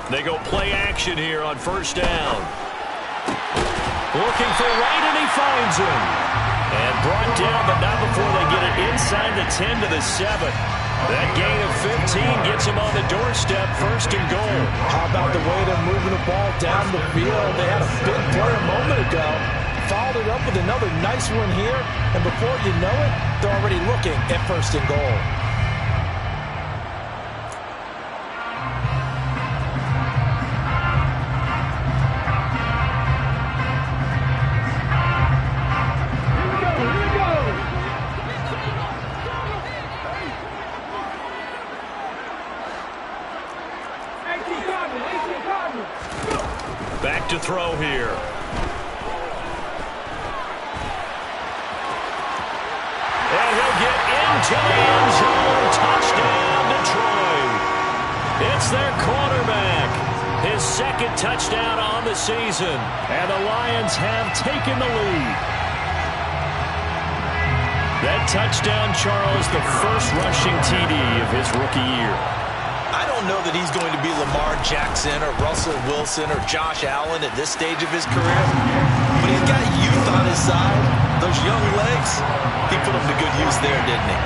They go play action here on first down. Looking for Wright, and he finds him. And brought down, but not before they get it inside the 10 to the 7. That gain of 15 gets him on the doorstep, first and goal. How about the way they're moving the ball down the field? They had a big play a moment ago. Followed it up with another nice one here. And before you know it, they're already looking at first and goal. Back to throw here. And he'll get into the end zone. Touchdown, Detroit. It's their quarterback. His second touchdown on the season. And the Lions have taken the lead. That touchdown, Charles, the first rushing TD of his rookie year. I don't know that he's going to be Lamar Jackson or Russell Wilson or Josh Allen at this stage of his career, but he's got youth on his side. Those young legs, he put them to good use there, didn't he?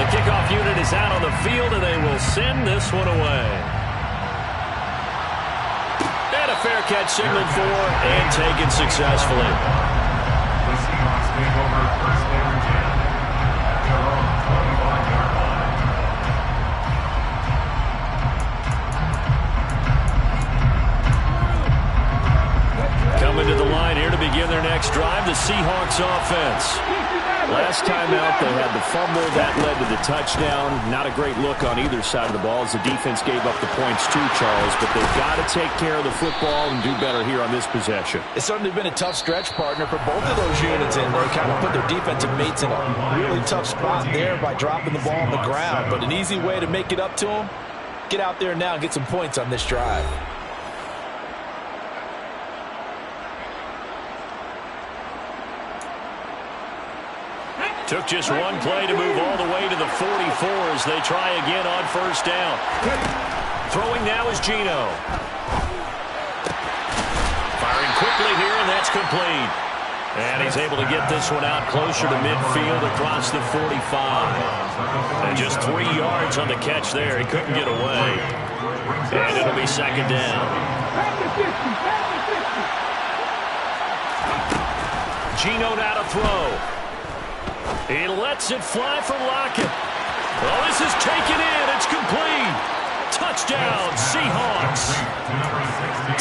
The kickoff unit is out on the field, and they will send this one away. And a fair catch signaled for and taken successfully. Take over first down and 10 at their own 25-yard line. Coming to the line here to begin their next drive, the Seahawks offense. Last time out, they had the fumble. That led to the touchdown. Not a great look on either side of the ball as the defense gave up the points too, Charles. But they've got to take care of the football and do better here on this possession. It's certainly been a tough stretch, partner, for both of those units, and they kind of put their defensive mates in a really tough spot there by dropping the ball on the ground. But an easy way to make it up to them, get out there now and get some points on this drive. Took just one play to move all the way to the 44 as they try again on first down. Throwing now is Geno. Firing quickly here, and that's complete. And he's able to get this one out closer to midfield across the 45. And just 3 yards on the catch there. He couldn't get away. And it'll be second down. Geno now to throw. He lets it fly for Lockett. Well, this is taken in. It's complete. Touchdown, Seahawks.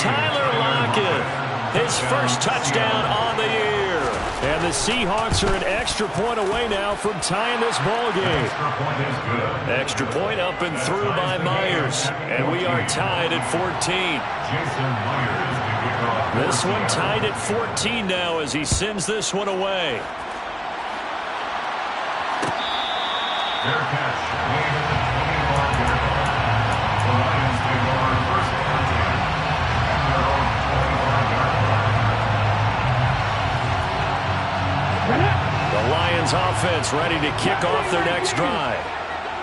Tyler Lockett, his first touchdown on the year. And the Seahawks are an extra point away now from tying this ball game. Extra point up and through by Myers. And we are tied at 14. This one tied at 14 now as he sends this one away. Fair catch. Made at the 21-yard line. The Lions take over first down and 10 at their own 21-yard line. The Lions offense ready to kick off their next drive.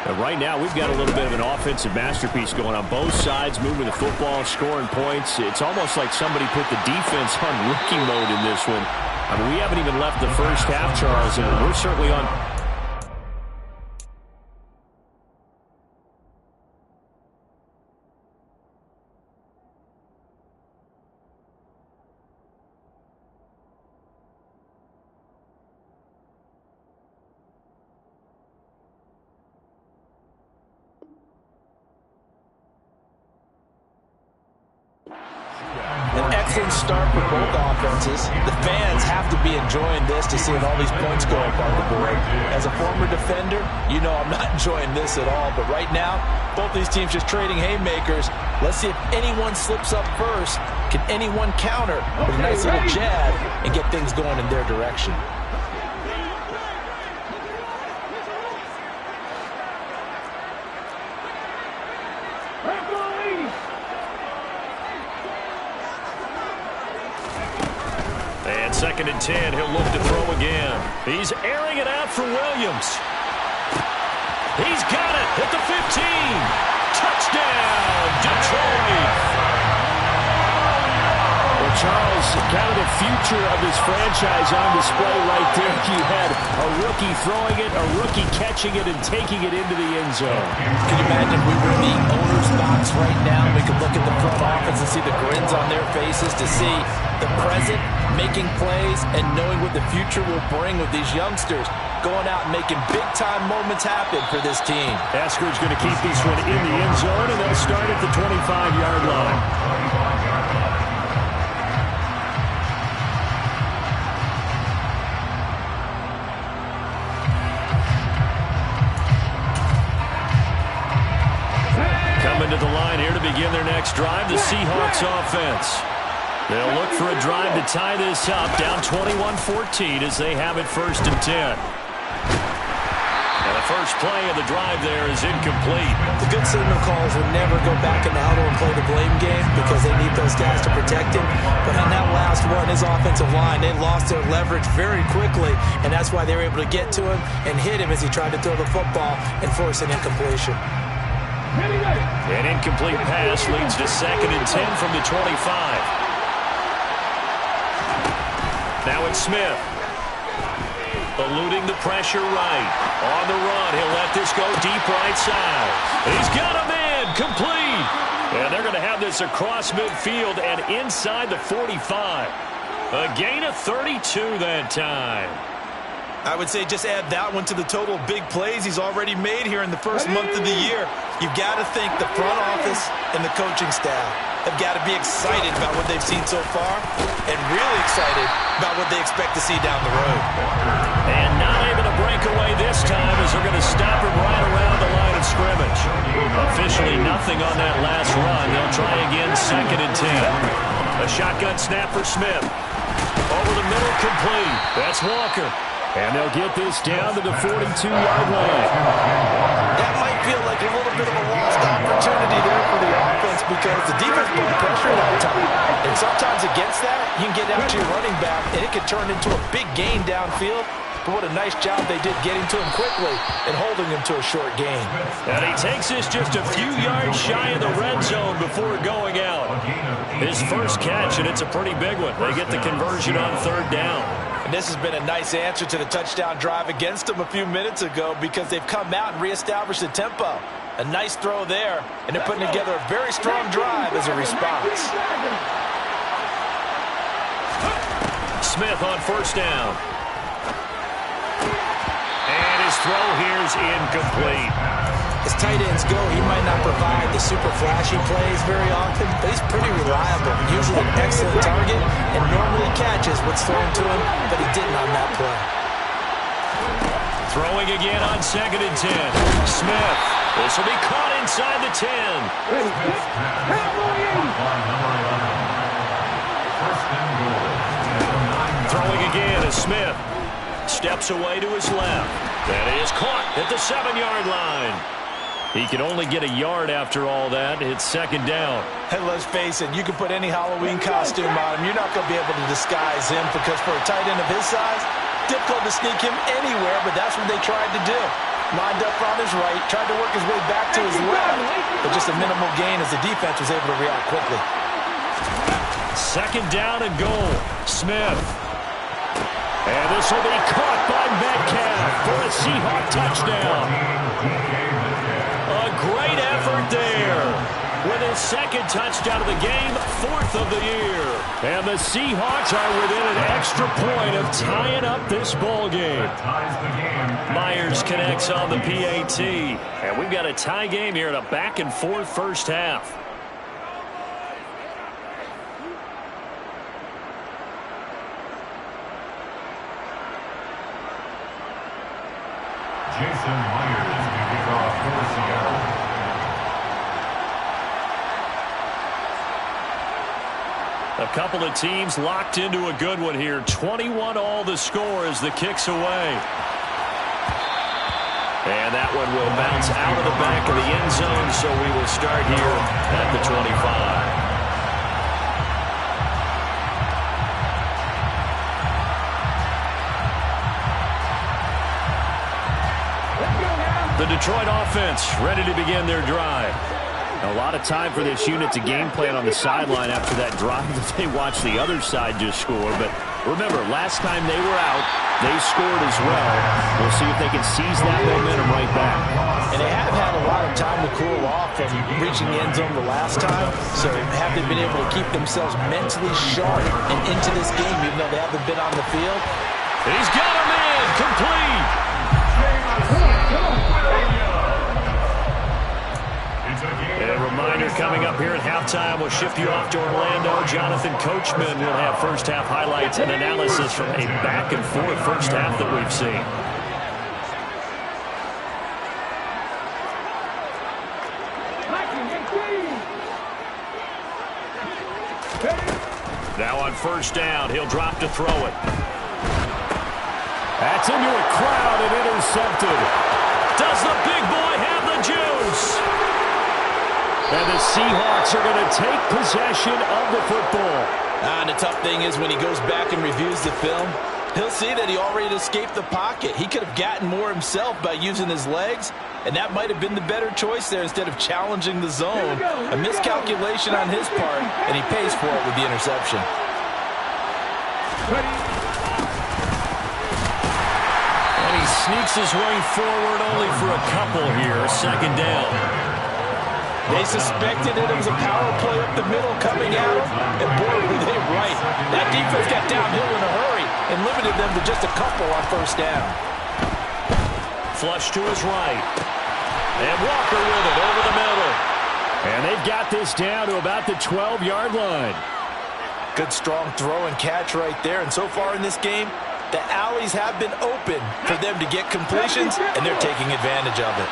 But right now, we've got a little bit of an offensive masterpiece going on both sides, moving the football, scoring points. It's almost like somebody put the defense on rookie mode in this one. I mean, we haven't even left the first half, Charles, and we're certainly on. An excellent start for both offenses. The fans have to be enjoying this to seeing all these points go up on the board. As a former defender, you know I'm not enjoying this at all. But right now, both these teams just trading haymakers. Let's see if anyone slips up first. Can anyone counter with a nice little jab and get things going in their direction? And second and 10, he'll look to throw again. He's airing it out for Williams. He's got it at the 15. Touchdown, Detroit. Well, Charles, kind of the future of this franchise on display right there. You had a rookie throwing it, a rookie catching it, and taking it into the end zone. Can you imagine if we were in the owner's box right now? We could look at the front office and see the grins on their faces, to see the present making plays and knowing what the future will bring with these youngsters going out and making big-time moments happen for this team. Esker's going to keep this one in the end zone, and they'll start at the 25-yard line. Coming to the line here to begin their next drive, the Seahawks offense. They'll look for a drive to tie this up, down 21-14 as they have it 1st and 10. And the first play of the drive there is incomplete. The good signal calls will never go back in the huddle and play the blame game because they need those guys to protect him. But on that last one, his offensive line, they lost their leverage very quickly, and that's why they were able to get to him and hit him as he tried to throw the football and force an incompletion. An incomplete pass leads to 2nd and 10 from the 25. Now it's Smith. Eluding the pressure right. On the run, he'll let this go deep right side. He's got him in, complete. And they're going to have this across midfield and inside the 45. A gain of 32 that time. I would say just add that one to the total big plays he's already made here in the first month of the year. You've got to think the front office and the coaching staff have got to be excited about what they've seen so far and really excited about what they expect to see down the road. And not able to break away this time as they're going to stop him right around the line of scrimmage. Officially nothing on that last run. They'll try again 2nd and 10. A shotgun snap for Smith. Over the middle, complete. That's Walker. And they'll get this down to the 42-yard line. That might feel like a little bit of a lost opportunity there for the offense because the defense put pressure that time. And sometimes against that, you can get out to your running back, and it can turn into a big gain downfield. But what a nice job they did getting to him quickly and holding him to a short gain. And he takes this just a few yards shy of the red zone before going out. His first catch, and it's a pretty big one. They get the conversion on 3rd down. And this has been a nice answer to the touchdown drive against them a few minutes ago because they've come out and reestablished the tempo. A nice throw there, and they're putting together a very strong drive as a response. Smith on 1st down. And his throw here is incomplete. As tight ends go, he might not provide the super flashy plays very often, but he's pretty reliable, usually an excellent target, and normally catches what's thrown to him, but he didn't on that play. Throwing again on 2nd and 10. Smith. This will be caught inside the 10. Throwing again is Smith. Steps away to his left. That is caught at the 7-yard line. He can only get a yard after all that. It's 2nd down. And let's face it, you can put any Halloween costume on him. You're not going to be able to disguise him because for a tight end of his size, difficult to sneak him anywhere, but that's what they tried to do. Lined up on his right, tried to work his way back to his left, but just a minimal gain as the defense was able to react quickly. 2nd down and goal. Smith. And this will be caught by Metcalf for a Seahawk touchdown. A great effort there. With his 2nd touchdown of the game, 4th of the year. And the Seahawks are within an extra point of tying up this ball game. Myers connects on the PAT. And we've got a tie game here in a back-and-forth first half. Jason Myers to kick off for Seattle. A couple of teams locked into a good one here. 21 all the score as the kick's away. And that one will bounce out of the back of the end zone, so we will start here at the 25. The Detroit offense ready to begin their drive. A lot of time for this unit to game plan on the sideline after that drive that they watched the other side just score. But remember, last time they were out, they scored as well. We'll see if they can seize that momentum right back. And they have had a lot of time to cool off from reaching the end zone the last time. So have they been able to keep themselves mentally sharp and into this game even though they haven't been on the field? He's got him in. Complete. A reminder coming up here at halftime. We'll shift you off to Orlando. Jonathan Coachman will have first half highlights and analysis from a back and forth first half that we've seen. Now on first down, he'll drop to throw it. That's into a crowd and intercepted. Does the big boy have the juice? And the Seahawks are going to take possession of the football. And the tough thing is when he goes back and reviews the film, he'll see that he already escaped the pocket. He could have gotten more himself by using his legs, and that might have been the better choice there instead of challenging the zone. A miscalculation on his part, and he pays for it with the interception. And he sneaks his way forward only for a couple here. Second down. They suspected it was a power play up the middle coming at him, and boy, were they right. That defense got downhill in a hurry and limited them to just a couple on first down. Flush to his right. And Walker with it over the middle. And they've got this down to about the 12-yard line. Good strong throw and catch right there, and so far in this game, the alleys have been open for them to get completions, and they're taking advantage of it.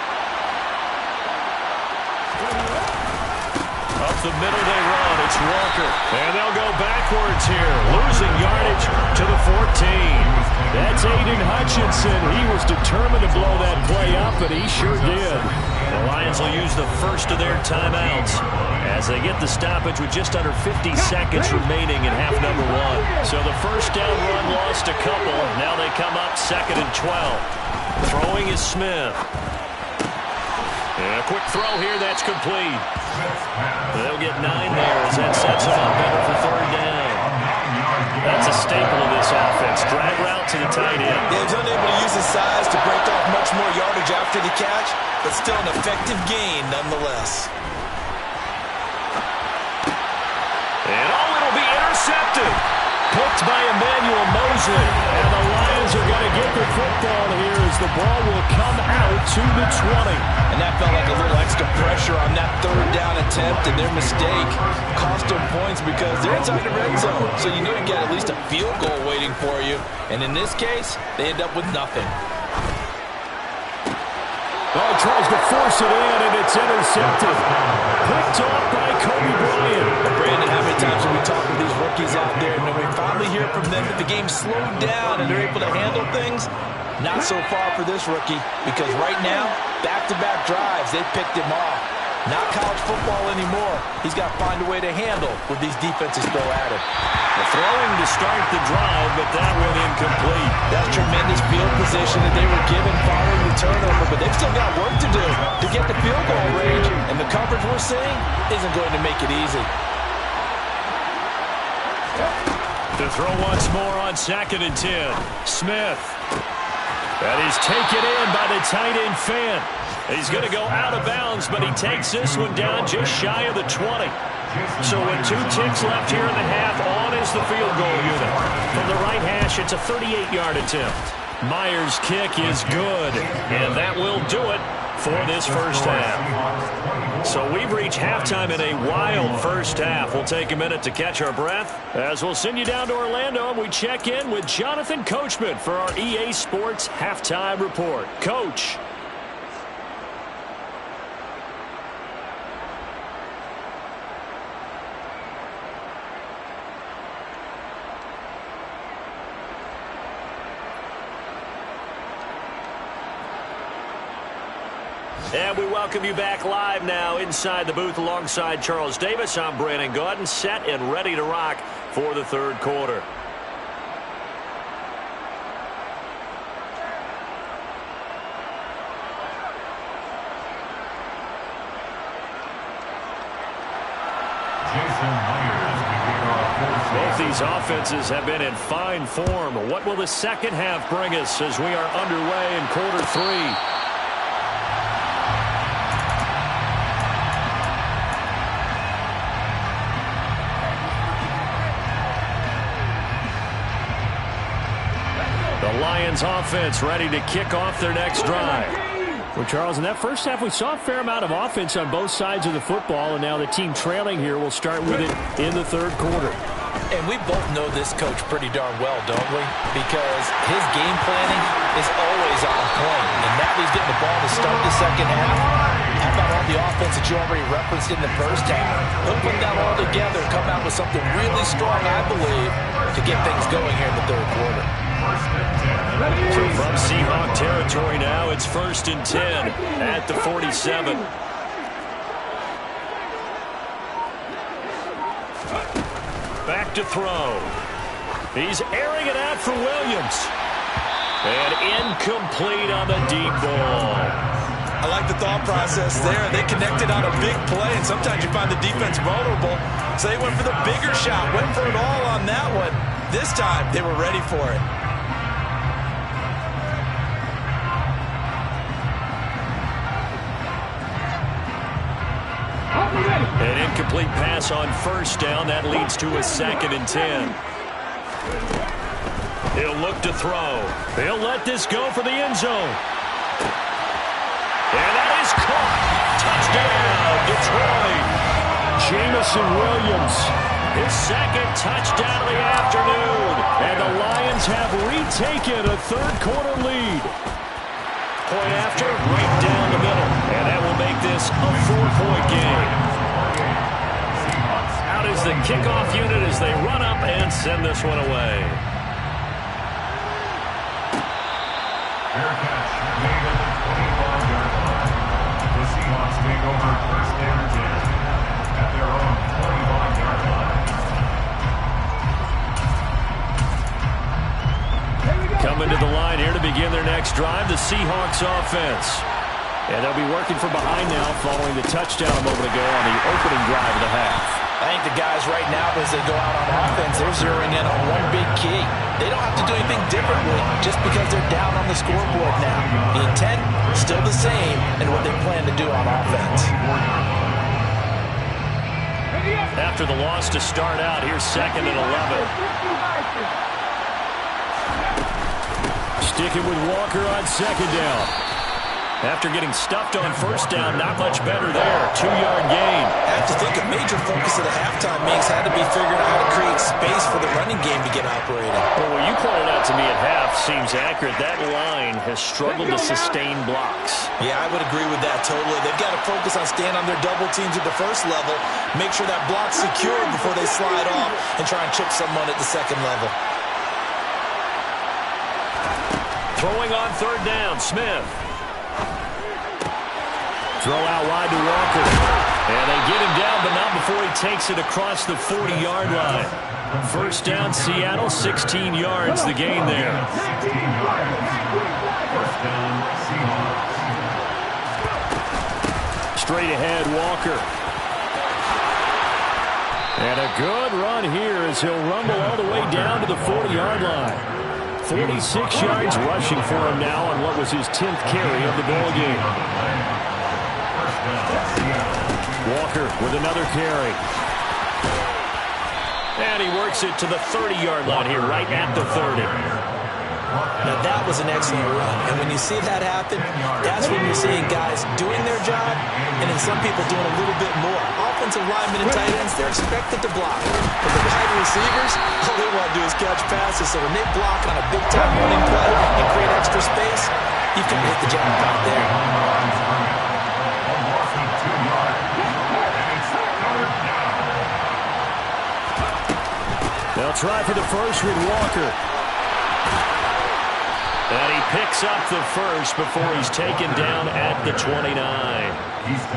Up the middle they run. It's Walker. And they'll go backwards here. Losing yardage to the 14. That's Aiden Hutchinson. He was determined to blow that play up, and he sure did. The Lions will use the first of their timeouts as they get the stoppage with just under 50 seconds remaining in half number one. So the first down run lost a couple. Now they come up 2nd and 12. Throwing is Smith. And a quick throw here, that's complete. They'll get 9 there as that sets them up better for third down. That's a staple of this offense. Drag route to the tight end. He was unable to use his size to break off much more yardage after the catch, but still an effective gain nonetheless. And it'll be intercepted. Picked by Emmanuel Mosley. And the Lions are going to get the football here as the ball will come out to the 20. And that felt like a little extra pressure on that third down attempt, and their mistake cost them points because they're inside the red zone. So you know you got at least a field goal waiting for you. And in this case, they end up with nothing. Well, tries to force it in, and it's intercepted. Picked off by Kobe Bryant. Brandon, how many times have we talked with these rookies out there, and when we finally hear from them that the game slowed down and they're able to handle things? Not so far for this rookie, because right now, back-to-back drives, they picked him off. Not college football anymore. He's got to find a way to handle what these defenses throw at him. The throwing to start the drive, but that went incomplete. That's tremendous field position that they were given following the turnover, but they've still got work to do to get the field goal range, and the coverage we're seeing isn't going to make it easy. To throw once more on 2nd and 10. Smith. That is taken in by the tight end Fant. He's going to go out of bounds, but he takes this one down just shy of the 20. So with 2 ticks left here in the half, on is the field goal unit. From the right hash, it's a 38-yard attempt. Myers' kick is good, and that will do it for this first half. So we've reached halftime in a wild first half. We'll take a minute to catch our breath as we'll send you down to Orlando and we check in with Jonathan Coachman for our EA Sports Halftime Report. Coach. And we welcome you back live now inside the booth alongside Charles Davis. I'm Brandon Gaudin, set and ready to rock for the third quarter. Jason Myers begin our fourth Both these offenses have been in fine form. What will the second half bring us as we are underway in quarter three? The Lions offense ready to kick off their next drive. Well, Charles, in that first half, we saw a fair amount of offense on both sides of the football, and now the team trailing here will start with it in the third quarter. And we both know this coach pretty darn well, don't we? Because his game planning is always on point. And now he's getting the ball to start the second half. How about all the offense that you already referenced in the first half? He'll put that all together and come out with something really strong, I believe, to get things going here in the third quarter. So from Seahawk territory now, it's 1st and 10 at the 47. Back to throw. He's airing it out for Williams. And incomplete on the deep ball. I like the thought process there. They connected on a big play, and sometimes you find the defense vulnerable. So they went for the bigger shot, went for it all on that one. This time, they were ready for it. An incomplete pass on first down. That leads to a 2nd and 10. He'll look to throw. He'll let this go for the end zone. And that is caught. Touchdown, Detroit. Jamison Williams, his second touchdown of the afternoon. And the Lions have retaken a third quarter lead. Point after, right down the middle. And that will make this a 4-point game. Out is the kickoff unit as they run up and send this one away. Fair catch made at the 25-yard line. The Seahawks take over 1st and 10 at their own 25-yard line. Coming to the line here to begin their next drive, the Seahawks offense. And they'll be working from behind now following the touchdown a moment ago on the opening drive of the half. I think the guys right now, as they go out on offense, they're zeroing in on one big key. They don't have to do anything differently just because they're down on the scoreboard now. The intent still the same in what they plan to do on offense. After the loss to start out, here's 2nd and 11. Sticking with Walker on 2nd down. After getting stuffed on first down, not much better there. 2-yard gain. I have to think a major focus of the halftime meetings had to be figuring out how to create space for the running game to get operating. Well, what you pointed out to me at half seems accurate. That line has struggled to sustain blocks. Yeah, I would agree with that totally. They've got to focus on staying on their double teams at the first level, make sure that block's secure before they slide off and try and chip someone at the second level. Throwing on 3rd down, Smith. Throw out wide to Walker. And they get him down, but not before he takes it across the 40-yard line. 1st down, Seattle, 16 yards, the gain there. 16 yards. 1st down, Seahawks. Straight ahead, Walker. And a good run here as he'll rumble all the way down to the 40-yard line. 46 yards rushing for him now on what was his 10th carry of the ball game. Walker with another carry. And he works it to the 30-yard line here, right at the 30. Now that was an excellent run, and when you see that happen, that's when you're seeing guys doing their job, and then some people doing a little bit more. Offensive linemen and tight ends, they're expected to block. But the wide receivers, all they want to do is catch passes, so when they block on a big-time running play and create extra space, you've got to hit the jackpot there. They'll try for the first with Walker. And he picks up the first before he's taken down at the 29.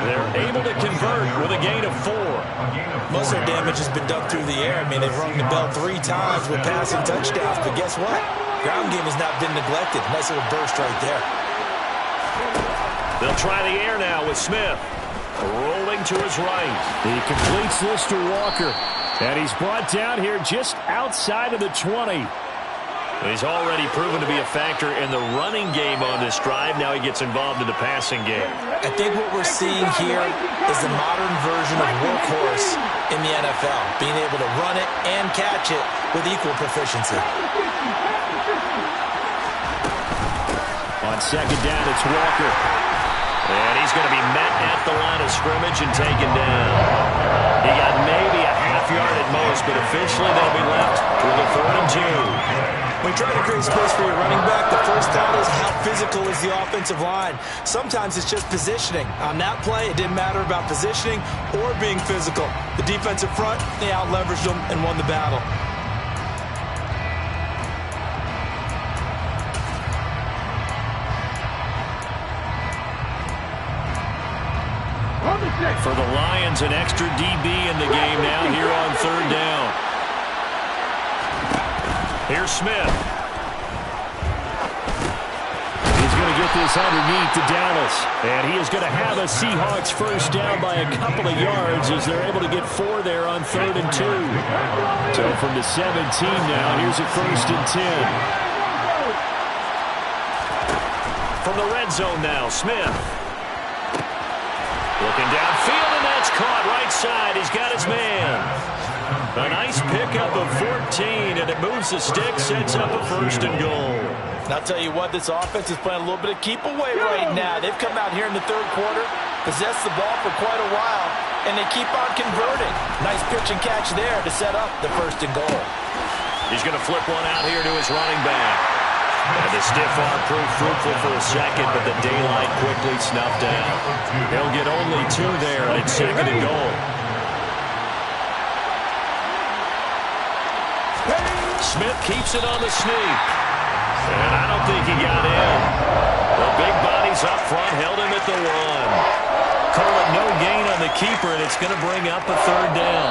They're able to convert with a gain of 4. Most of their damage has been done through the air. I mean, they've rung the bell 3 times with passing touchdowns. But guess what? Ground game has not been neglected. Nice little burst right there. They'll try the air now with Smith. Rolling to his right. He completes this to Walker. And he's brought down here just outside of the 20. He's already proven to be a factor in the running game on this drive. Now he gets involved in the passing game. I think what we're seeing here is the modern version of workhorse in the NFL, being able to run it and catch it with equal proficiency. On second down, it's Walker. And he's going to be met at the line of scrimmage and taken down. He got maybe a half yard at most, but officially they'll be left with a 3rd and 2. When you try to create space for your running back, the first thought is how physical is the offensive line. Sometimes it's just positioning. On that play, it didn't matter about positioning or being physical. The defensive front, they out-leveraged them and won the battle. For the Lions, an extra DB in the game now here on 3rd down. Here's Smith. He's going to get this underneath to Dallas. And he is going to have a Seahawks first down by a couple of yards as they're able to get 4 there on 3rd and 2. So from the 17 now, here's a 1st and 10. From the red zone now, Smith. Looking downfield, and that's caught right side. He's got his man. A nice pickup of 14, and it moves the stick, sets up a 1st and goal. And I'll tell you what, this offense is playing a little bit of keep away right now. They've come out here in the 3rd quarter, possessed the ball for quite a while, and they keep on converting. Nice pitch and catch there to set up the 1st and goal. He's going to flip one out here to his running back. And the stiff arm proved fruitful for a second, but the daylight quickly snuffed out. He'll get only 2 there, and it's 2nd and goal. Smith keeps it on the sneak. And I don't think he got in. The big bodies up front held him at the 1. Call it no gain on the keeper, and it's going to bring up a 3rd down.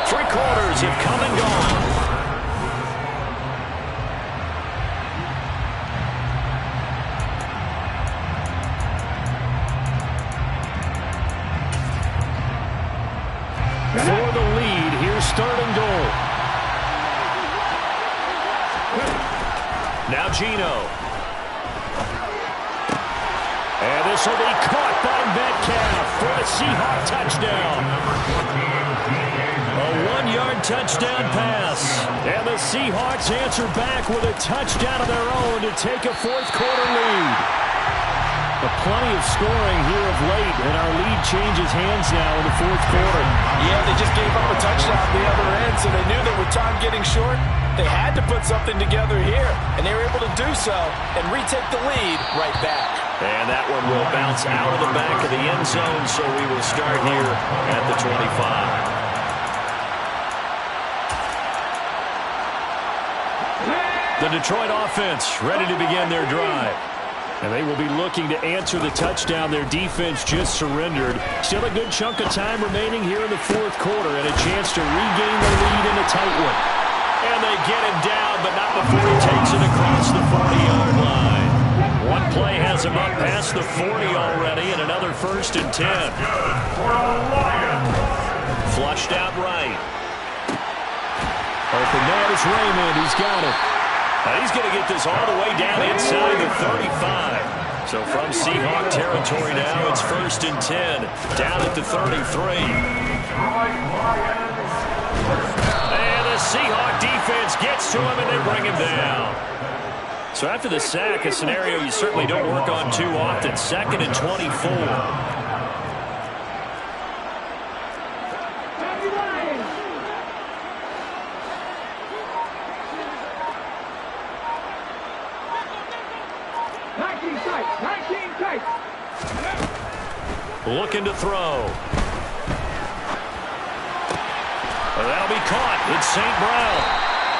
3 quarters have come and gone. For the lead, here's 3rd and goal. Now Geno. And this will be caught by Metcalf for a Seahawk touchdown. A 1-yard touchdown pass. And the Seahawks answer back with a touchdown of their own to take a 4th quarter lead. Plenty of scoring here of late, and our lead changes hands now in the 4th quarter. Yeah, they just gave up a touchdown at the other end, so they knew that with time getting short, they had to put something together here, and they were able to do so and retake the lead right back. And that one will bounce out of the back of the end zone, so we will start here at the 25. The Detroit offense ready to begin their drive. And they will be looking to answer the touchdown their defense just surrendered. Still a good chunk of time remaining here in the 4th quarter and a chance to regain the lead in a tight one. And they get him down, but not before he takes it across the 40-yard line. One play has him up past the 40 already, and another 1st and 10. Flushed out right. Open man is Raymond. He's got it. He's going to get this all the way down inside the 35. So from Seahawk territory now, it's 1st and 10, down at the 33. And the Seahawk defense gets to him, and they bring him down. So after the sack, a scenario you certainly don't work on too often. 2nd and 24. Looking to throw. That'll be caught. It's St. Brown.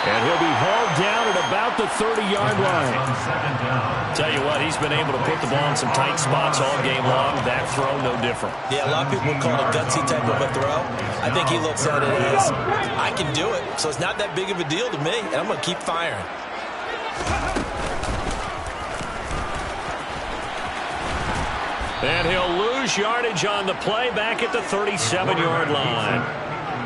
And he'll be hauled down at about the 30-yard line. Tell you what, he's been able to put the ball in some tight spots all game long. That throw, no different. Yeah, a lot of people would call it a gutsy type of a throw. I think he looks at it as, I can do it. So it's not that big of a deal to me, and I'm going to keep firing. And he'll lose yardage on the play back at the 37-yard line.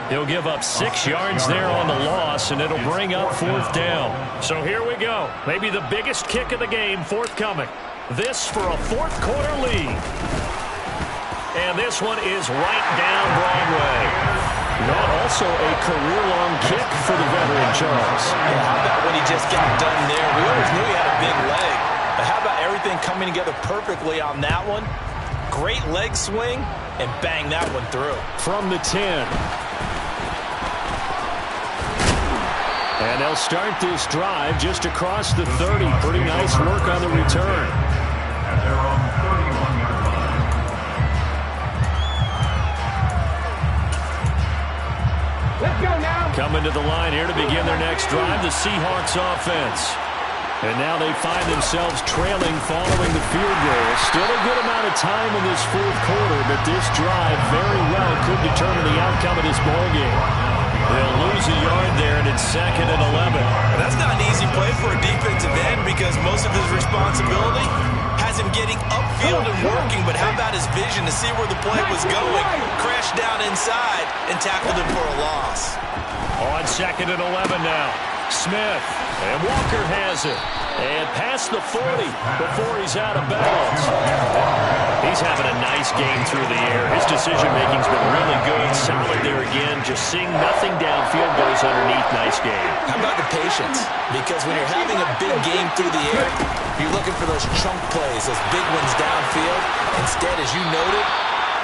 He'll give up 6 yards there on the loss, and it'll bring up 4th down. So here we go. Maybe the biggest kick of the game forthcoming. This for a 4th quarter lead. And this one is right down Broadway. Not also a career-long kick for the veteran, Charles. Yeah, how about when he just got done there? We always knew he had a big leg. But how about everything coming together perfectly on that one? Great leg swing, and bang that one through. From the 10. And they'll start this drive just across the 30. Pretty nice work on the return. At their own 31-yard line. Let's go now. Coming to the line here to begin their next drive, the Seahawks offense. And now they find themselves trailing following the field goal. Still a good amount of time in this 4th quarter, but this drive very well could determine the outcome of this ballgame. They'll lose a yard there, and it's 2nd and 11. That's not an easy play for a defensive end because most of his responsibility has him getting upfield and working, but how about his vision to see where the play was going, crashed down inside, and tackled him for a loss. On 2nd and 11 now. Smith, and Walker has it. And past the 40 before he's out of bounds. He's having a nice game through the air. His decision-making's been really good. Solid there again. Just seeing nothing downfield goes underneath. Nice game. How about the patience? Because when you're having a big game through the air, you're looking for those chunk plays, those big ones downfield. Instead, as you noted,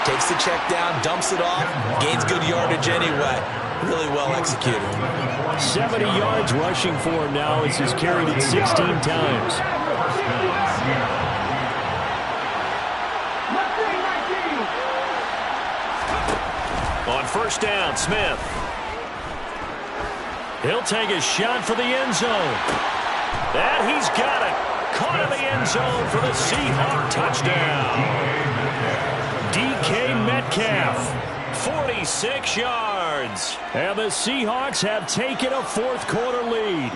takes the check down, dumps it off, gains good yardage anyway. Really well executed. 70 yards rushing for him now as he's carried it 16 times. On 1st down, Smith. He'll take a shot for the end zone. And he's got it. Caught in the end zone for the Seahawk touchdown. DK Metcalf. 46 yards. And the Seahawks have taken a 4th quarter lead.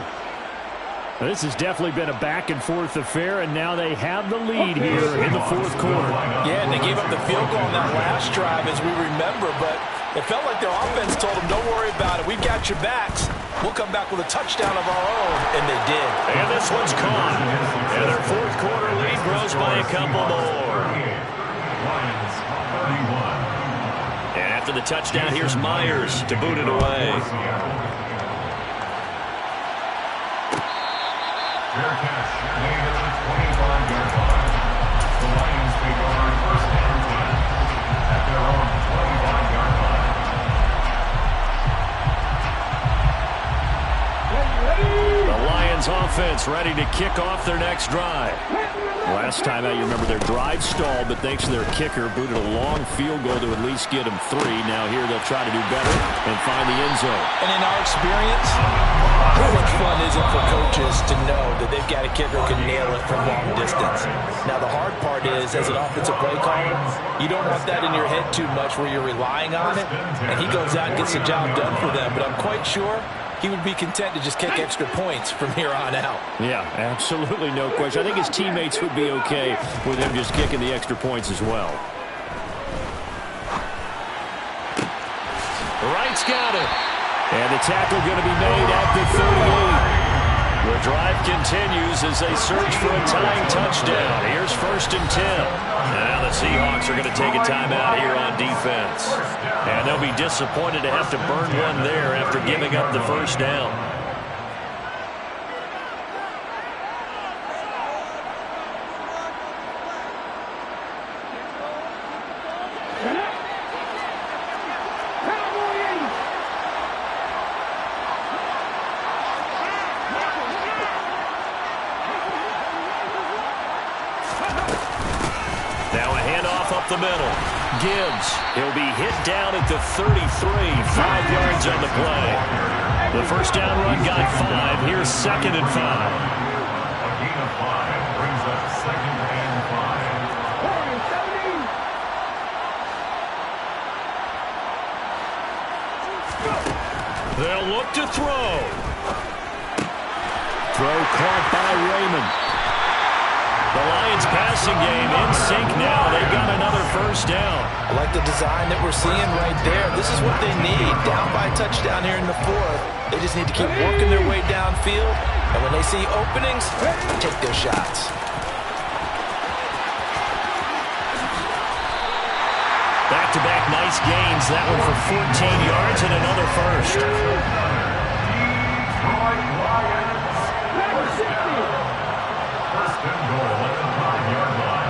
This has definitely been a back-and-forth affair, and now they have the lead here in the 4th quarter. Yeah, and they gave up the field goal on that last drive, as we remember, but it felt like their offense told them, don't worry about it. We've got your backs. We'll come back with a touchdown of our own, and they did. And this one's caught. And their 4th quarter lead grows by a couple more. Lions 31. After the touchdown, here's Myers to boot it away. Fair catch made at the 25-yard line. The Lions take over 1st and 10 at their own 25-yard line. The Lions offense ready to kick off their next drive. Last time out, you remember their drive stalled, but thanks to their kicker, booted a long field goal to at least get them 3. Now here they'll try to do better and find the end zone. And in our experience, how much fun is it for coaches to know that they've got a kicker who can nail it from long distance? Now the hard part is, as an offensive play caller, you don't want that in your head too much where you're relying on it, and he goes out and gets the job done for them. But I'm quite sure he would be content to just kick extra points from here on out. Yeah, absolutely no question. I think his teammates would be okay with him just kicking the extra points as well. Wright's got it. And the tackle going to be made at the 38. The drive continues as they search for a tying touchdown. Here's 1st and 10. Now the Seahawks are going to take a timeout here on defense. And they'll be disappointed to have to burn one there after giving up the 1st down. The middle. Gibbs. He'll be hit down at the 33. 5 yards on the play. The 1st down run got 5. Here's 2nd and 5. A gain of 5 brings up 2nd and 5. They'll look to throw. Throw caught by Raymond. The Lions passing game sync now. They got another first down. I like the design that we're seeing right there. This is what they need. Down by a touchdown here in the fourth. They just need to keep working their way downfield. And when they see openings, take their shots. Back-to-back nice gains. That one for 14 yards and another first. First and goal at the 5-yard line.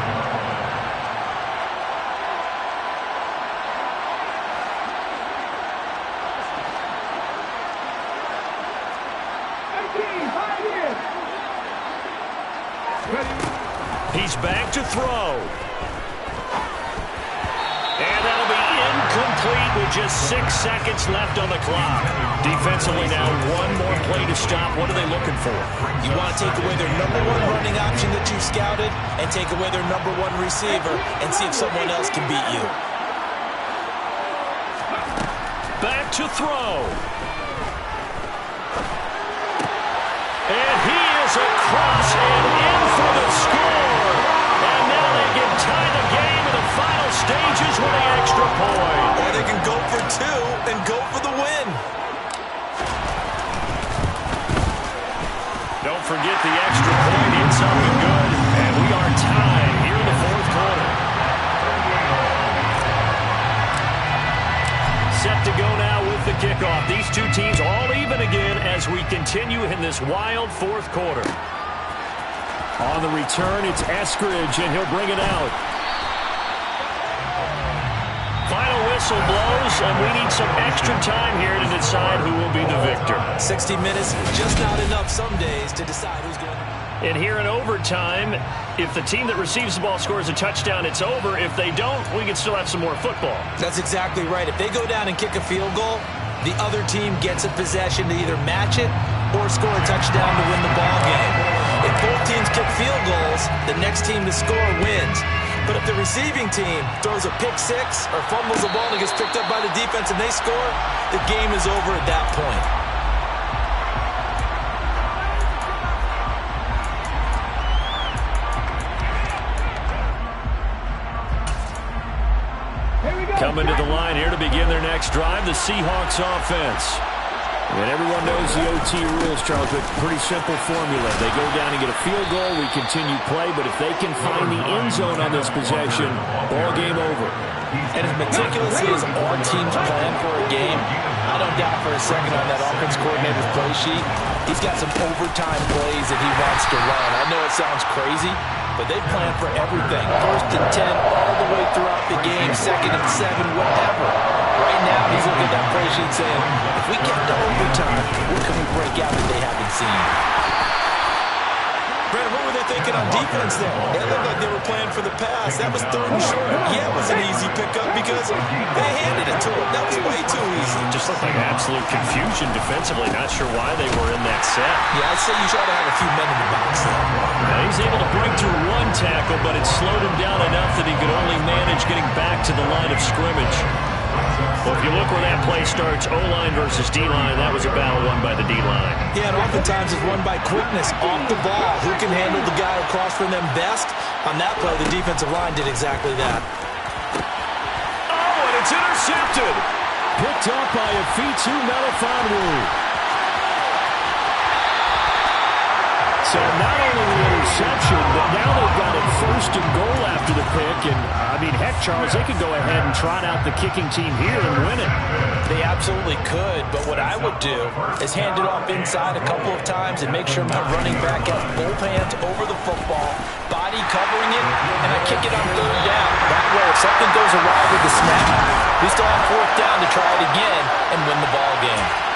He's back to throw. And that'll be incomplete with just 6 seconds left on the clock. Defensively now, one more play to stop. What are they looking for? You want to take away their number one running option that you've scouted and take away their number one receiver and see if someone else can beat you. Back to throw. And he is across and in for the score. And now they can tie the game in the final stages with the extra point. Or they can go for two and go for the win. Don't forget the extra point. It's something good. And we are tied here in the fourth quarter. Set to go now with the kickoff. These two teams all even again as we continue in this wild fourth quarter. On the return, it's Eskridge, and he'll bring it out. Final whistle blows, and we need some extra time here to decide who will be the victor. 60 minutes, just not enough some days to decide who's going to... And here in overtime, if the team that receives the ball scores a touchdown, it's over. If they don't, we can still have some more football. That's exactly right. If they go down and kick a field goal, the other team gets a possession to either match it or score a touchdown to win the ball game. If both teams kick field goals, the next team to score wins. But if the receiving team throws a pick six or fumbles the ball and it gets picked up by the defense and they score, the game is over at that point. Coming to the line here to begin their next drive, the Seahawks offense. And everyone knows the OT rules, Charles, but pretty simple formula. They go down and get a field goal, we continue play, but if they can find the end zone on this possession, ball game over. And as meticulously as our teams plan for a game, I don't doubt for a second on that offense coordinator's play sheet, he's got some overtime plays that he wants to run. I know it sounds crazy, but they plan for everything. 1st and 10 all the way throughout the game, 2nd and 7, whatever. Right now, he's looking at that play sheet saying, if we get to overtime, what can we break out that they haven't seen? Brandon, what were they thinking on defense there? It looked like they were playing for the pass. That was 3rd and short. Yeah, it was an easy pickup because they handed it to him. That was way too easy. Just looked like absolute confusion defensively. Not sure why they were in that set. Yeah, I'd say you try to have a few men in the box there. Now he's able to break through one tackle, but it slowed him down enough that he could only manage getting back to the line of scrimmage. Well, if you look where that play starts, O-line versus D-line, that was a battle won by the D-line. Yeah, and oftentimes it's won by quickness off the ball. Who can handle the guy across from them best? On that play, the defensive line did exactly that. Oh, and it's intercepted. Picked up by Afitu Melifonwu. So not only the interception, but now they've got it 1st and goal after the pick. And, I mean, heck, Charles, they could go ahead and trot out the kicking team here and win it. They absolutely could, but what I would do is hand it off inside a couple of times and make sure my running back has both hands over the football, body covering it, and I kick it on 3rd down. That way, if something goes awry with the snap, we still have 4th down to try it again and win the ball game.